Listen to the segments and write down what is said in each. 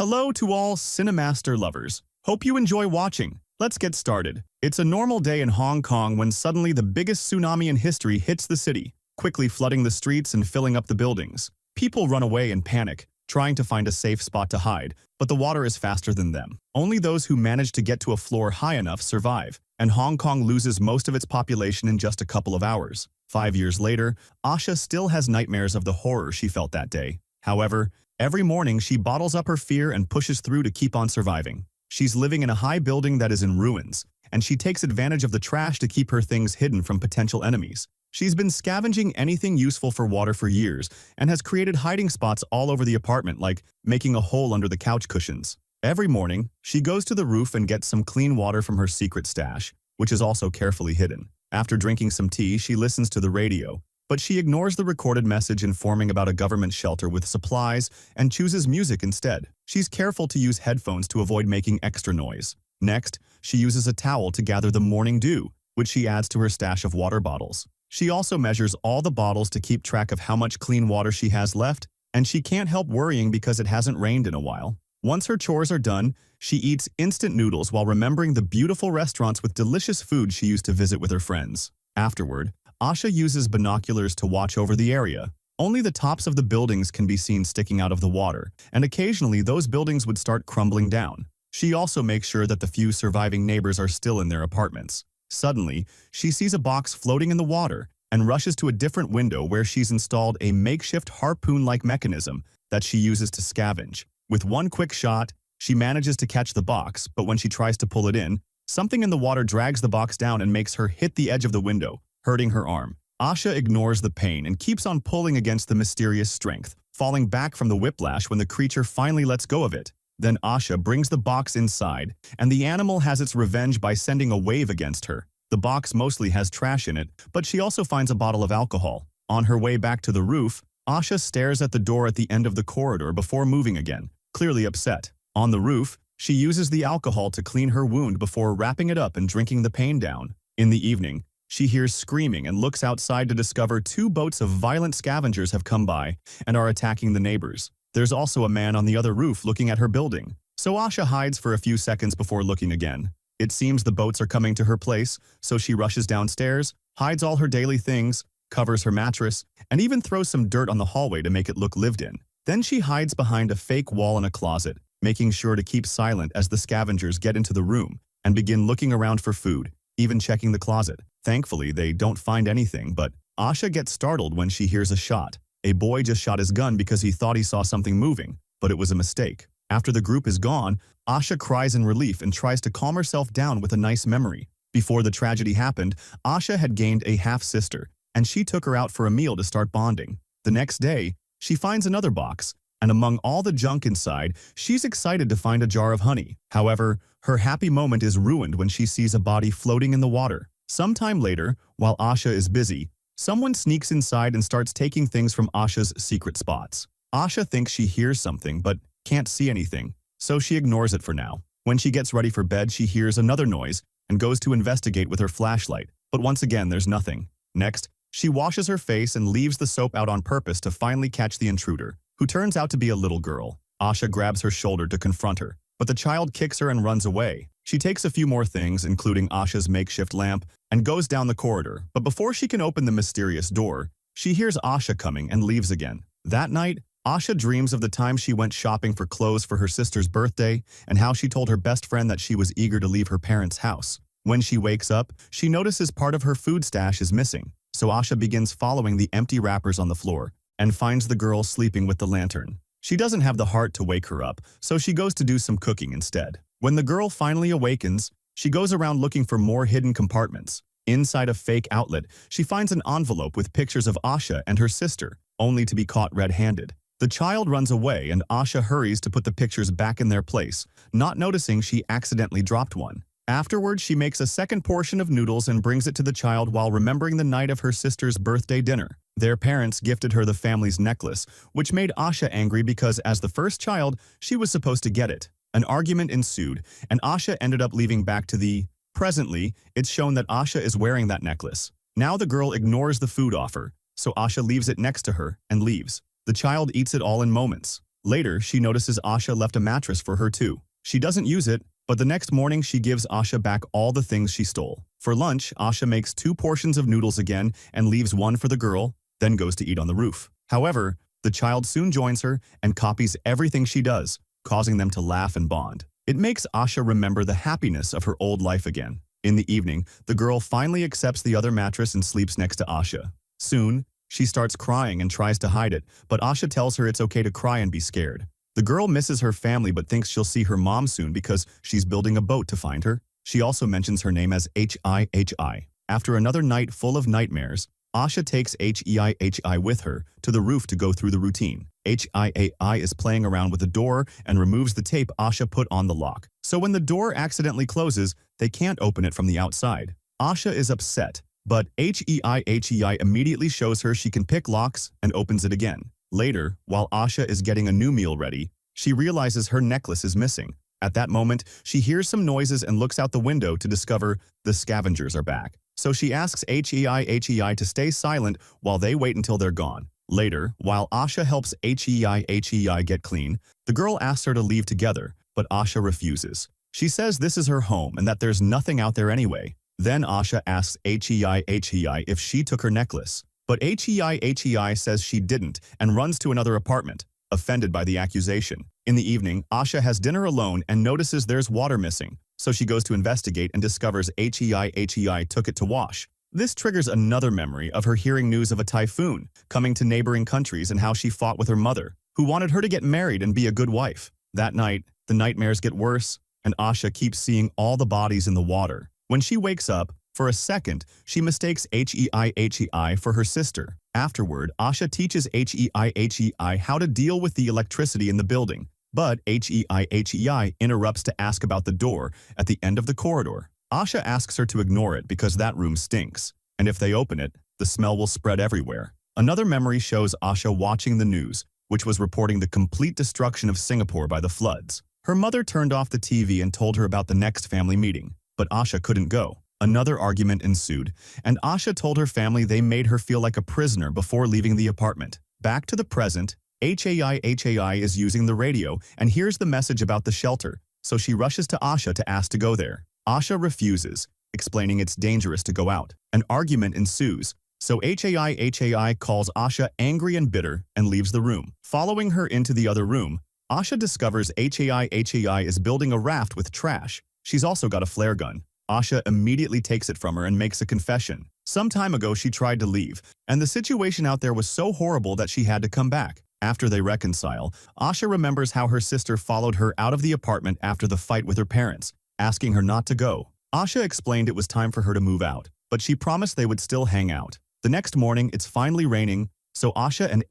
Hello to all CineMaster lovers. Hope you enjoy watching. Let's get started. It's a normal day in Hong Kong when suddenly the biggest tsunami in history hits the city, quickly flooding the streets and filling up the buildings. People run away in panic, trying to find a safe spot to hide, but the water is faster than them. Only those who manage to get to a floor high enough survive, and Hong Kong loses most of its population in just a couple of hours. 5 years later, Asha still has nightmares of the horror she felt that day. However, every morning she bottles up her fear and pushes through to keep on surviving. She's living in a high building that is in ruins, and she takes advantage of the trash to keep her things hidden from potential enemies. She's been scavenging anything useful for water for years and has created hiding spots all over the apartment, like making a hole under the couch cushions. Every morning, she goes to the roof and gets some clean water from her secret stash, which is also carefully hidden. After drinking some tea, she listens to the radio, but she ignores the recorded message informing about a government shelter with supplies and chooses music instead. She's careful to use headphones to avoid making extra noise. Next, she uses a towel to gather the morning dew, which she adds to her stash of water bottles. She also measures all the bottles to keep track of how much clean water she has left, and she can't help worrying because it hasn't rained in a while. Once her chores are done, she eats instant noodles while remembering the beautiful restaurants with delicious food she used to visit with her friends. Afterward, Asha uses binoculars to watch over the area. Only the tops of the buildings can be seen sticking out of the water, and occasionally those buildings would start crumbling down. She also makes sure that the few surviving neighbors are still in their apartments. Suddenly, she sees a box floating in the water and rushes to a different window where she's installed a makeshift harpoon-like mechanism that she uses to scavenge. With one quick shot, she manages to catch the box, but when she tries to pull it in, something in the water drags the box down and makes her hit the edge of the window, hurting her arm. Asha ignores the pain and keeps on pulling against the mysterious strength, falling back from the whiplash when the creature finally lets go of it. Then Asha brings the box inside, and the animal has its revenge by sending a wave against her. The box mostly has trash in it, but she also finds a bottle of alcohol. On her way back to the roof, Asha stares at the door at the end of the corridor before moving again, clearly upset. On the roof, she uses the alcohol to clean her wound before wrapping it up and drinking the pain down. In the evening, she hears screaming and looks outside to discover 2 boats of violent scavengers have come by and are attacking the neighbors. There's also a man on the other roof looking at her building, so Asha hides for a few seconds before looking again. It seems the boats are coming to her place, so she rushes downstairs, hides all her daily things, covers her mattress, and even throws some dirt on the hallway to make it look lived in. Then she hides behind a fake wall in a closet, making sure to keep silent as the scavengers get into the room and begin looking around for food, even checking the closet. Thankfully, they don't find anything, but Asha gets startled when she hears a shot. A boy just shot his gun because he thought he saw something moving, but it was a mistake. After the group is gone, Asha cries in relief and tries to calm herself down with a nice memory. Before the tragedy happened, Asha had gained a half-sister, and she took her out for a meal to start bonding. The next day, she finds another box, and among all the junk inside, she's excited to find a jar of honey. However, her happy moment is ruined when she sees a body floating in the water. Sometime later, while Asha is busy, someone sneaks inside and starts taking things from Asha's secret spots. Asha thinks she hears something but can't see anything, so she ignores it for now. When she gets ready for bed, she hears another noise and goes to investigate with her flashlight, but once again there's nothing. Next, she washes her face and leaves the soap out on purpose to finally catch the intruder, who turns out to be a little girl. Asha grabs her shoulder to confront her, but the child kicks her and runs away. She takes a few more things, including Asha's makeshift lamp, and goes down the corridor. But before she can open the mysterious door, she hears Asha coming and leaves again. That night, Asha dreams of the time she went shopping for clothes for her sister's birthday and how she told her best friend that she was eager to leave her parents' house. When she wakes up, she notices part of her food stash is missing, so Asha begins following the empty wrappers on the floor and finds the girl sleeping with the lantern. She doesn't have the heart to wake her up, so she goes to do some cooking instead. When the girl finally awakens, she goes around looking for more hidden compartments. Inside a fake outlet, she finds an envelope with pictures of Asha and her sister, only to be caught red-handed. The child runs away and Asha hurries to put the pictures back in their place, not noticing she accidentally dropped one. Afterwards, she makes a second portion of noodles and brings it to the child while remembering the night of her sister's birthday dinner. Their parents gifted her the family's necklace, which made Asha angry because as the first child, she was supposed to get it. An argument ensued, and Asha ended up leaving back to the... Presently, it's shown that Asha is wearing that necklace. Now the girl ignores the food offer, so Asha leaves it next to her and leaves. The child eats it all in moments. Later, she notices Asha left a mattress for her too. She doesn't use it, but the next morning she gives Asha back all the things she stole. For lunch, Asha makes 2 portions of noodles again and leaves one for the girl, then goes to eat on the roof. However, the child soon joins her and copies everything she does, causing them to laugh and bond. It makes Asha remember the happiness of her old life again. In the evening, the girl finally accepts the other mattress and sleeps next to Asha. Soon, she starts crying and tries to hide it, but Asha tells her it's okay to cry and be scared. The girl misses her family but thinks she'll see her mom soon because she's building a boat to find her. She also mentions her name as Hi. After another night full of nightmares, Asha takes Hi with her to the roof to go through the routine. Hi is playing around with the door and removes the tape Asha put on the lock. So when the door accidentally closes, they can't open it from the outside. Asha is upset, but Hi immediately shows her she can pick locks and opens it again. Later, while Asha is getting a new meal ready, she realizes her necklace is missing. At that moment, she hears some noises and looks out the window to discover the scavengers are back. So she asks Hi to stay silent while they wait until they're gone. Later, while Asha helps Hi get clean, the girl asks her to leave together, but Asha refuses. She says this is her home and that there's nothing out there anyway. Then Asha asks Hi if she took her necklace. But Hi says she didn't and runs to another apartment, offended by the accusation. In the evening, Asha has dinner alone and notices there's water missing, so she goes to investigate and discovers Hi took it to wash. This triggers another memory of her hearing news of a typhoon coming to neighboring countries and how she fought with her mother, who wanted her to get married and be a good wife. That night, the nightmares get worse, and Asha keeps seeing all the bodies in the water. When she wakes up, for a second, she mistakes Hi for her sister. Afterward, Asha teaches Hi how to deal with the electricity in the building, but Hi interrupts to ask about the door at the end of the corridor. Asha asks her to ignore it because that room stinks, and if they open it, the smell will spread everywhere. Another memory shows Asha watching the news, which was reporting the complete destruction of Singapore by the floods. Her mother turned off the TV and told her about the next family meeting, but Asha couldn't go. Another argument ensued, and Asha told her family they made her feel like a prisoner before leaving the apartment. Back to the present, Hi is using the radio and hears the message about the shelter, so she rushes to Asha to ask to go there. Asha refuses, explaining it's dangerous to go out. An argument ensues, so Hi calls Asha angry and bitter and leaves the room. Following her into the other room, Asha discovers Hi is building a raft with trash. She's also got a flare gun. Asha immediately takes it from her and makes a confession. Some time ago she tried to leave, and the situation out there was so horrible that she had to come back. After they reconcile, Asha remembers how her sister followed her out of the apartment after the fight with her parents, asking her not to go. Asha explained it was time for her to move out, but she promised they would still hang out. The next morning, it's finally raining, so Asha and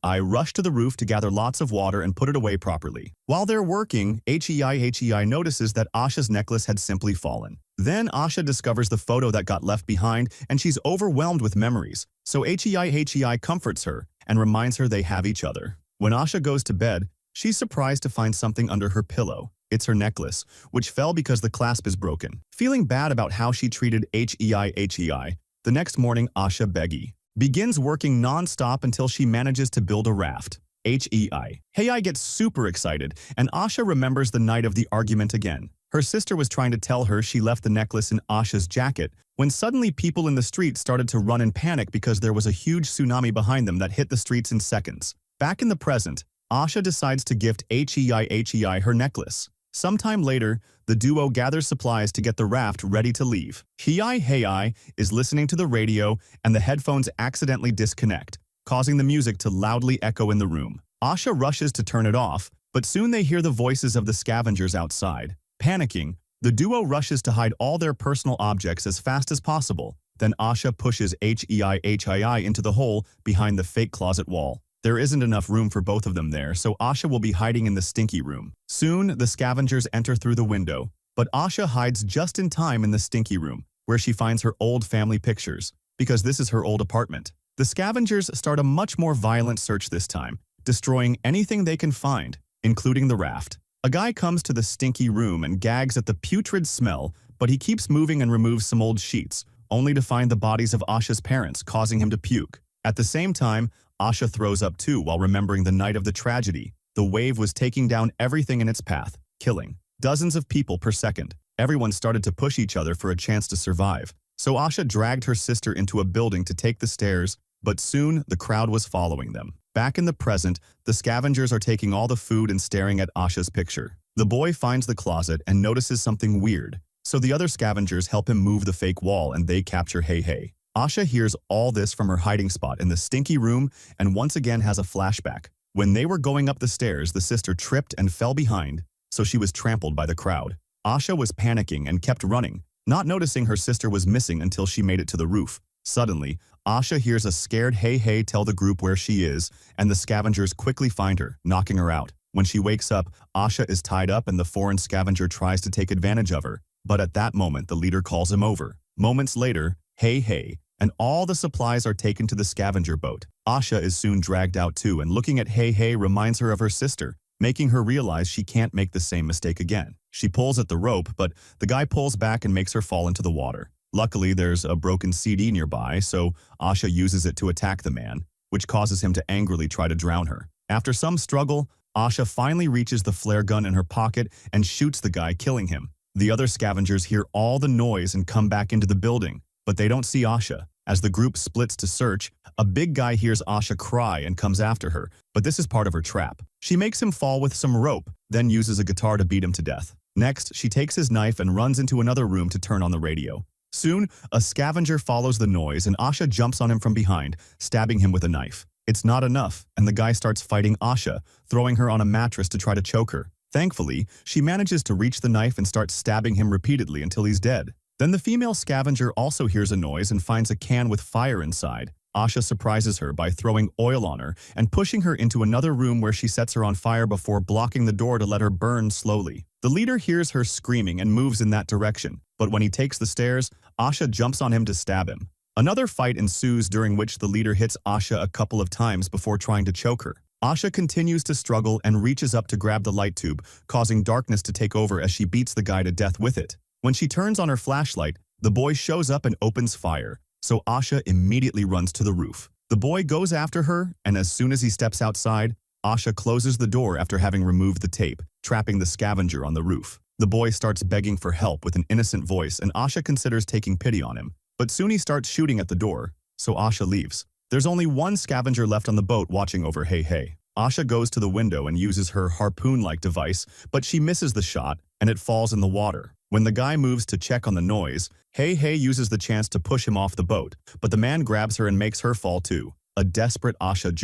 Hi rush to the roof to gather lots of water and put it away properly. While they're working, Hi notices that Asha's necklace had simply fallen. Then Asha discovers the photo that got left behind and she's overwhelmed with memories, so Hi comforts her and reminds her they have each other. When Asha goes to bed, she's surprised to find something under her pillow. It's her necklace, which fell because the clasp is broken. Feeling bad about how she treated Hi, the next morning Asha begins working non-stop until she manages to build a raft. Hi gets super excited, and Asha remembers the night of the argument again. Her sister was trying to tell her she left the necklace in Asha's jacket, when suddenly people in the street started to run in panic because there was a huge tsunami behind them that hit the streets in seconds. Back in the present, Asha decides to gift Hi her necklace. Sometime later, the duo gathers supplies to get the raft ready to leave. Hi is listening to the radio and the headphones accidentally disconnect, causing the music to loudly echo in the room. Asha rushes to turn it off, but soon they hear the voices of the scavengers outside. Panicking, the duo rushes to hide all their personal objects as fast as possible. Then Asha pushes Hi into the hole behind the fake closet wall. There isn't enough room for both of them there, so Asha will be hiding in the stinky room. Soon, the scavengers enter through the window, but Asha hides just in time in the stinky room, where she finds her old family pictures, because this is her old apartment. The scavengers start a much more violent search this time, destroying anything they can find, including the raft. A guy comes to the stinky room and gags at the putrid smell, but he keeps moving and removes some old sheets, only to find the bodies of Asha's parents, causing him to puke. At the same time, Asha throws up too while remembering the night of the tragedy. The wave was taking down everything in its path, killing dozens of people per second. Everyone started to push each other for a chance to survive. So Asha dragged her sister into a building to take the stairs, but soon the crowd was following them. Back in the present, the scavengers are taking all the food and staring at Asha's picture. The boy finds the closet and notices something weird. So the other scavengers help him move the fake wall and they capture Hey Hey. Asha hears all this from her hiding spot in the stinky room and once again has a flashback. When they were going up the stairs, the sister tripped and fell behind, so she was trampled by the crowd. Asha was panicking and kept running, not noticing her sister was missing until she made it to the roof. Suddenly, Asha hears a scared Hey Hey tell the group where she is, and the scavengers quickly find her, knocking her out. When she wakes up, Asha is tied up and the foreign scavenger tries to take advantage of her. But at that moment, the leader calls him over. Moments later, Hey Hey and all the supplies are taken to the scavenger boat. Asha is soon dragged out too, and looking at Hey Hey reminds her of her sister, making her realize she can't make the same mistake again. She pulls at the rope, but the guy pulls back and makes her fall into the water. Luckily, there's a broken CD nearby, so Asha uses it to attack the man, which causes him to angrily try to drown her. After some struggle, Asha finally reaches the flare gun in her pocket and shoots the guy, killing him. The other scavengers hear all the noise and come back into the building, but they don't see Asha. As the group splits to search, a big guy hears Asha cry and comes after her, but this is part of her trap. She makes him fall with some rope, then uses a guitar to beat him to death. Next, she takes his knife and runs into another room to turn on the radio. Soon, a scavenger follows the noise and Asha jumps on him from behind, stabbing him with a knife. It's not enough, and the guy starts fighting Asha, throwing her on a mattress to try to choke her. Thankfully, she manages to reach the knife and starts stabbing him repeatedly until he's dead. Then the female scavenger also hears a noise and finds a can with fire inside. Asha surprises her by throwing oil on her and pushing her into another room where she sets her on fire before blocking the door to let her burn slowly. The leader hears her screaming and moves in that direction, but when he takes the stairs, Asha jumps on him to stab him. Another fight ensues during which the leader hits Asha a couple of times before trying to choke her. Asha continues to struggle and reaches up to grab the light tube, causing darkness to take over as she beats the guy to death with it. When she turns on her flashlight, the boy shows up and opens fire, so Asha immediately runs to the roof. The boy goes after her, and as soon as he steps outside, Asha closes the door after having removed the tape, trapping the scavenger on the roof. The boy starts begging for help with an innocent voice, and Asha considers taking pity on him. But soon he starts shooting at the door, so Asha leaves. There's only one scavenger left on the boat watching over Hey Hey. Asha goes to the window and uses her harpoon-like device, but she misses the shot, and it falls in the water. When the guy moves to check on the noise, Hey Hey uses the chance to push him off the boat, but the man grabs her and makes her fall too. A desperate Asha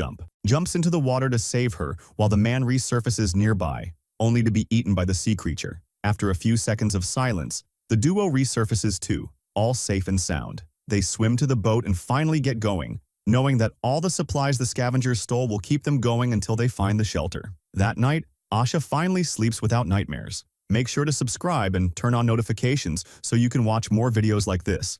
jumps into the water to save her while the man resurfaces nearby, only to be eaten by the sea creature. After a few seconds of silence, the duo resurfaces too, all safe and sound. They swim to the boat and finally get going, knowing that all the supplies the scavengers stole will keep them going until they find the shelter. That night, Asha finally sleeps without nightmares. Make sure to subscribe and turn on notifications so you can watch more videos like this.